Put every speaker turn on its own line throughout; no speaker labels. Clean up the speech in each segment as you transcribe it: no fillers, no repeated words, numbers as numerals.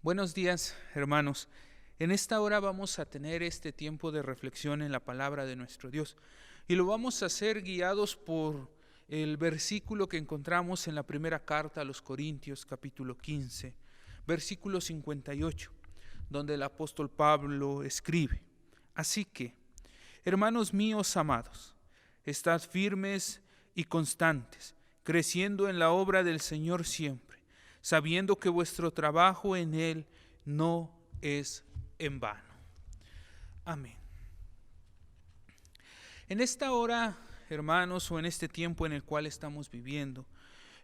Buenos días, hermanos. En esta hora vamos a tener este tiempo de reflexión en la palabra de nuestro Dios y lo vamos a hacer guiados por el versículo que encontramos en la primera carta a los Corintios, capítulo 15, versículo 58, donde el apóstol Pablo escribe: Así que, hermanos míos amados, estad firmes y constantes, creciendo en la obra del Señor siempre, sabiendo que vuestro trabajo en Él no es en vano. Amén. En esta hora, hermanos, o en este tiempo en el cual estamos viviendo,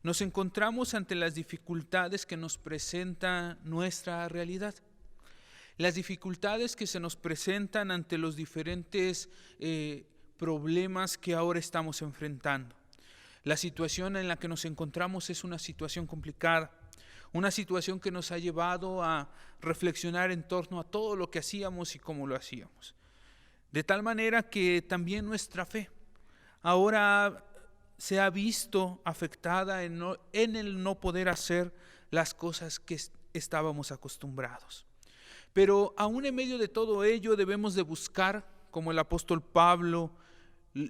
nos encontramos ante las dificultades que nos presenta nuestra realidad. Las dificultades que se nos presentan ante los diferentes problemas que ahora estamos enfrentando. La situación en la que nos encontramos es una situación complicada, una situación que nos ha llevado a reflexionar en torno a todo lo que hacíamos y cómo lo hacíamos. De tal manera que también nuestra fe ahora se ha visto afectada en el no poder hacer las cosas que estábamos acostumbrados. Pero aún en medio de todo ello debemos de buscar, como el apóstol Pablo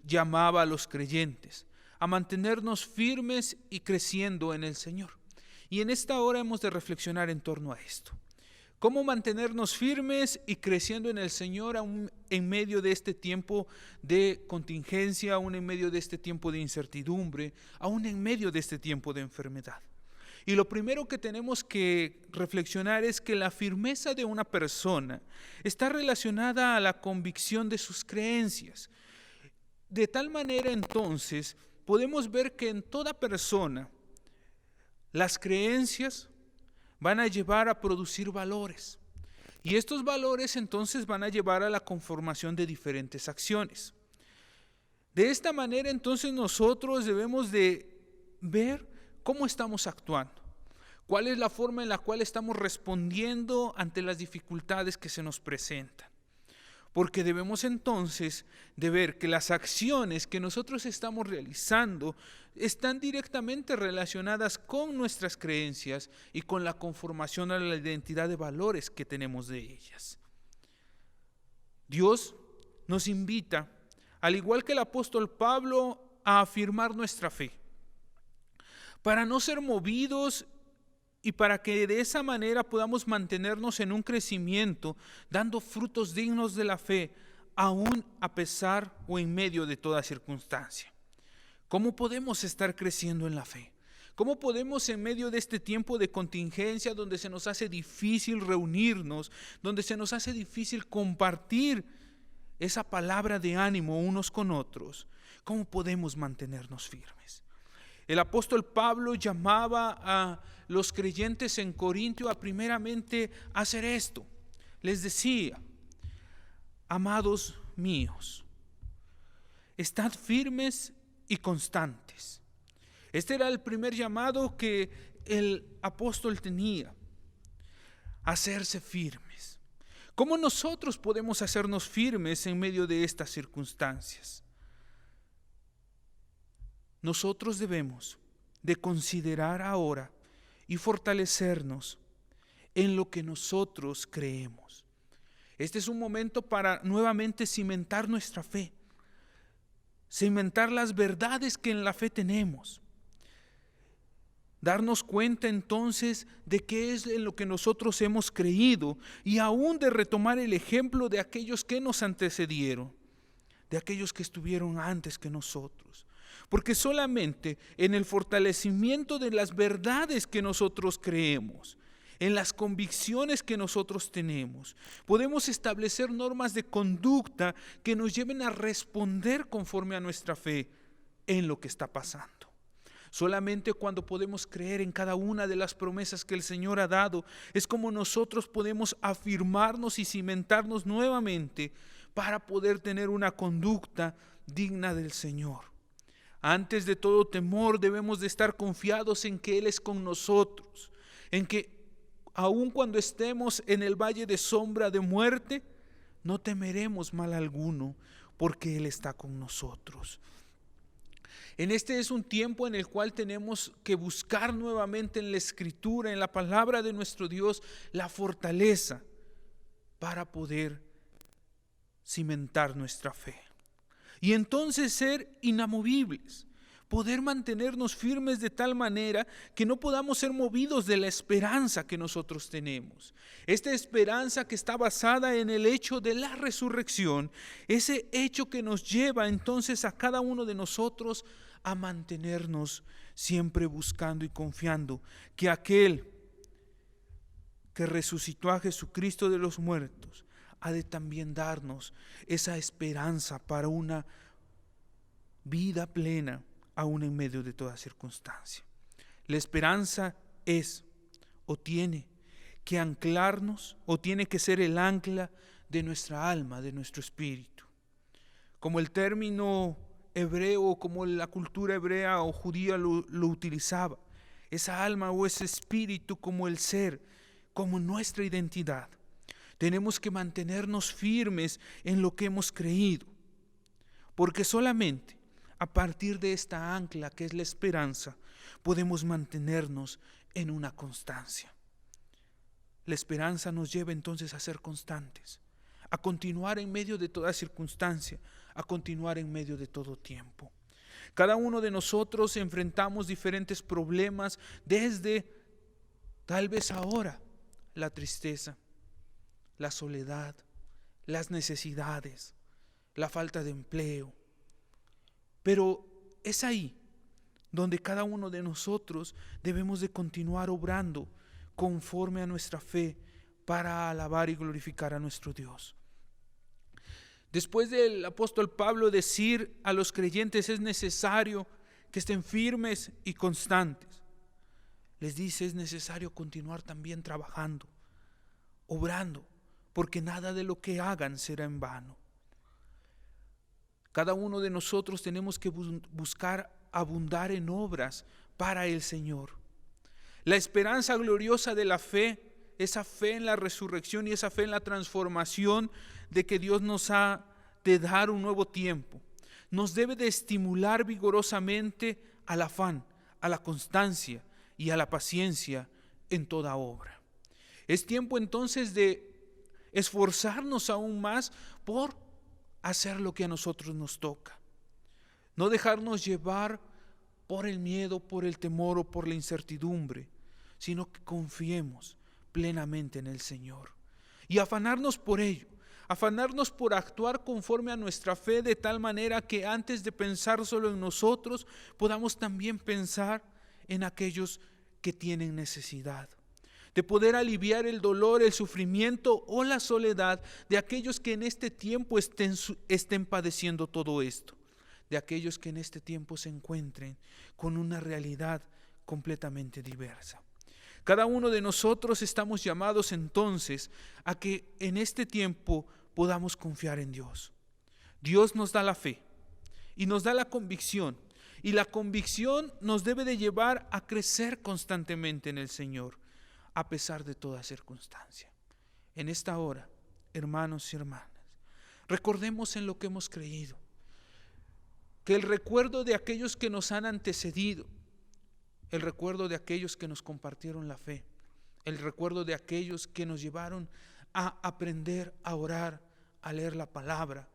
llamaba a los creyentes, a mantenernos firmes y creciendo en el Señor. Y en esta hora hemos de reflexionar en torno a esto. ¿Cómo mantenernos firmes y creciendo en el Señor aún en medio de este tiempo de contingencia, aún en medio de este tiempo de incertidumbre, aún en medio de este tiempo de enfermedad? Y lo primero que tenemos que reflexionar es que la firmeza de una persona está relacionada a la convicción de sus creencias. De tal manera entonces podemos ver que en toda persona las creencias van a llevar a producir valores. Y estos valores entonces van a llevar a la conformación de diferentes acciones. De esta manera entonces nosotros debemos de ver cómo estamos actuando. ¿Cuál es la forma en la cual estamos respondiendo ante las dificultades que se nos presentan? Porque debemos entonces de ver que las acciones que nosotros estamos realizando están directamente relacionadas con nuestras creencias y con la conformación a la identidad de valores que tenemos de ellas. Dios nos invita, al igual que el apóstol Pablo, a afirmar nuestra fe, para no ser movidos y para que de esa manera podamos mantenernos en un crecimiento, dando frutos dignos de la fe, aún a pesar o en medio de toda circunstancia. ¿Cómo podemos estar creciendo en la fe? ¿Cómo podemos en medio de este tiempo de contingencia, donde se nos hace difícil reunirnos, donde se nos hace difícil compartir esa palabra de ánimo unos con otros, cómo podemos mantenernos firmes? El apóstol Pablo llamaba a los creyentes en Corintio a primeramente hacer esto. Les decía: amados míos, estad firmes y constantes. Este era el primer llamado que el apóstol tenía: hacerse firmes. ¿Cómo nosotros podemos hacernos firmes en medio de estas circunstancias? Nosotros debemos de considerar ahora y fortalecernos en lo que nosotros creemos. Este es un momento para nuevamente cimentar nuestra fe, cimentar las verdades que en la fe tenemos, darnos cuenta entonces de qué es en lo que nosotros hemos creído y aún de retomar el ejemplo de aquellos que nos antecedieron, de aquellos que estuvieron antes que nosotros. Porque solamente en el fortalecimiento de las verdades que nosotros creemos, en las convicciones que nosotros tenemos, podemos establecer normas de conducta que nos lleven a responder conforme a nuestra fe en lo que está pasando. Solamente cuando podemos creer en cada una de las promesas que el Señor ha dado, es como nosotros podemos afirmarnos y cimentarnos nuevamente para poder tener una conducta digna del Señor. Antes de todo temor debemos de estar confiados en que Él es con nosotros, en que aun cuando estemos en el valle de sombra de muerte, no temeremos mal alguno, porque Él está con nosotros. En este es un tiempo en el cual tenemos que buscar nuevamente en la Escritura, en la palabra de nuestro Dios, la fortaleza para poder cimentar nuestra fe. Y entonces ser inamovibles, poder mantenernos firmes de tal manera que no podamos ser movidos de la esperanza que nosotros tenemos. Esta esperanza que está basada en el hecho de la resurrección, ese hecho que nos lleva entonces a cada uno de nosotros a mantenernos siempre buscando y confiando que aquel que resucitó a Jesucristo de los muertos ha de también darnos esa esperanza para una vida plena, aún en medio de toda circunstancia. La esperanza es o tiene que anclarnos o tiene que ser el ancla de nuestra alma, de nuestro espíritu. Como el término hebreo, como la cultura hebrea o judía lo utilizaba, esa alma o ese espíritu como el ser, como nuestra identidad. Tenemos que mantenernos firmes en lo que hemos creído, porque solamente a partir de esta ancla que es la esperanza, podemos mantenernos en una constancia. La esperanza nos lleva entonces a ser constantes, a continuar en medio de toda circunstancia, a continuar en medio de todo tiempo. Cada uno de nosotros enfrentamos diferentes problemas desde tal vez ahora la tristeza, la soledad, las necesidades, la falta de empleo. Pero es ahí donde cada uno de nosotros debemos de continuar obrando conforme a nuestra fe para alabar y glorificar a nuestro Dios. Después del apóstol Pablo decir a los creyentes es necesario que estén firmes y constantes, les dice es necesario continuar también trabajando, obrando, porque nada de lo que hagan será en vano. Cada uno de nosotros tenemos que buscar abundar en obras para el Señor. La esperanza gloriosa de la fe, esa fe en la resurrección y esa fe en la transformación de que Dios nos ha de dar un nuevo tiempo, nos debe de estimular vigorosamente al afán, a la constancia y a la paciencia en toda obra. Es tiempo entonces de esforzarnos aún más por hacer lo que a nosotros nos toca. No dejarnos llevar por el miedo, por el temor o por la incertidumbre, sino que confiemos plenamente en el Señor. Y afanarnos por ello, afanarnos por actuar conforme a nuestra fe de tal manera que antes de pensar solo en nosotros, podamos también pensar en aquellos que tienen necesidad. De poder aliviar el dolor, el sufrimiento o la soledad de aquellos que en este tiempo estén padeciendo todo esto, de aquellos que en este tiempo se encuentren con una realidad completamente diversa. Cada uno de nosotros estamos llamados entonces a que en este tiempo podamos confiar en Dios. Dios nos da la fe y nos da la convicción, y la convicción nos debe de llevar a crecer constantemente en el Señor, a pesar de toda circunstancia. En esta hora, hermanos y hermanas, recordemos en lo que hemos creído, que el recuerdo de aquellos que nos han antecedido, el recuerdo de aquellos que nos compartieron la fe, el recuerdo de aquellos que nos llevaron a aprender a orar, a leer la palabra,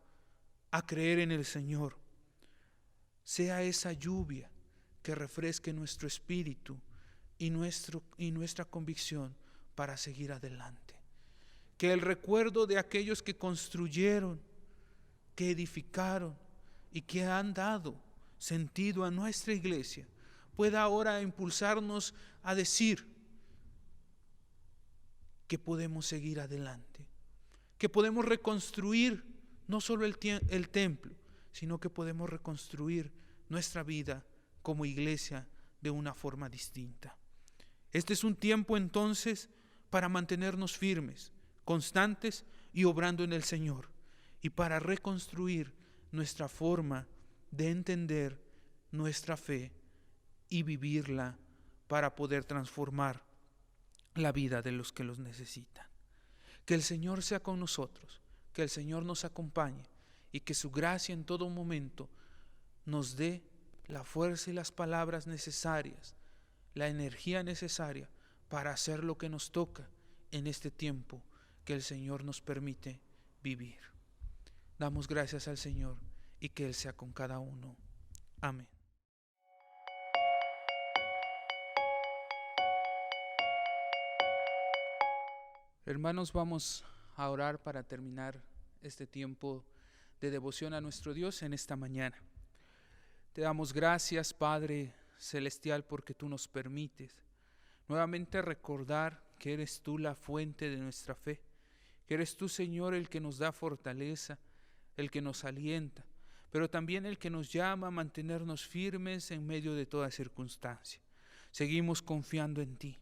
a creer en el Señor, sea esa lluvia que refresque nuestro espíritu y nuestra convicción para seguir adelante. Que el recuerdo de aquellos que construyeron, que edificaron y que han dado sentido a nuestra iglesia pueda ahora impulsarnos a decir que podemos seguir adelante, que podemos reconstruir no solo el templo, sino que podemos reconstruir nuestra vida como iglesia de una forma distinta. Este es un tiempo entonces para mantenernos firmes, constantes y obrando en el Señor, y para reconstruir nuestra forma de entender nuestra fe y vivirla para poder transformar la vida de los que los necesitan. Que el Señor sea con nosotros, que el Señor nos acompañe y que su gracia en todo momento nos dé la fuerza y las palabras necesarias, la energía necesaria para hacer lo que nos toca en este tiempo que el Señor nos permite vivir. Damos gracias al Señor y que Él sea con cada uno. Amén. Hermanos, vamos a orar para terminar este tiempo de devoción a nuestro Dios en esta mañana. Te damos gracias, Padre Celestial, porque tú nos permites nuevamente recordar que eres tú la fuente de nuestra fe, que eres tú, Señor, el que nos da fortaleza, el que nos alienta, pero también el que nos llama a mantenernos firmes en medio de toda circunstancia. Seguimos confiando en ti.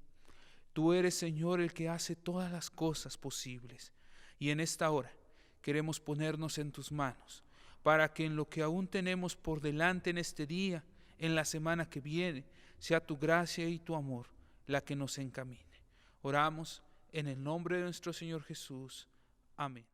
Tú eres, Señor, el que hace todas las cosas posibles. Y en esta hora queremos ponernos en tus manos, para que en lo que aún tenemos por delante en este día, en la semana que viene, sea tu gracia y tu amor la que nos encamine. Oramos en el nombre de nuestro Señor Jesús. Amén.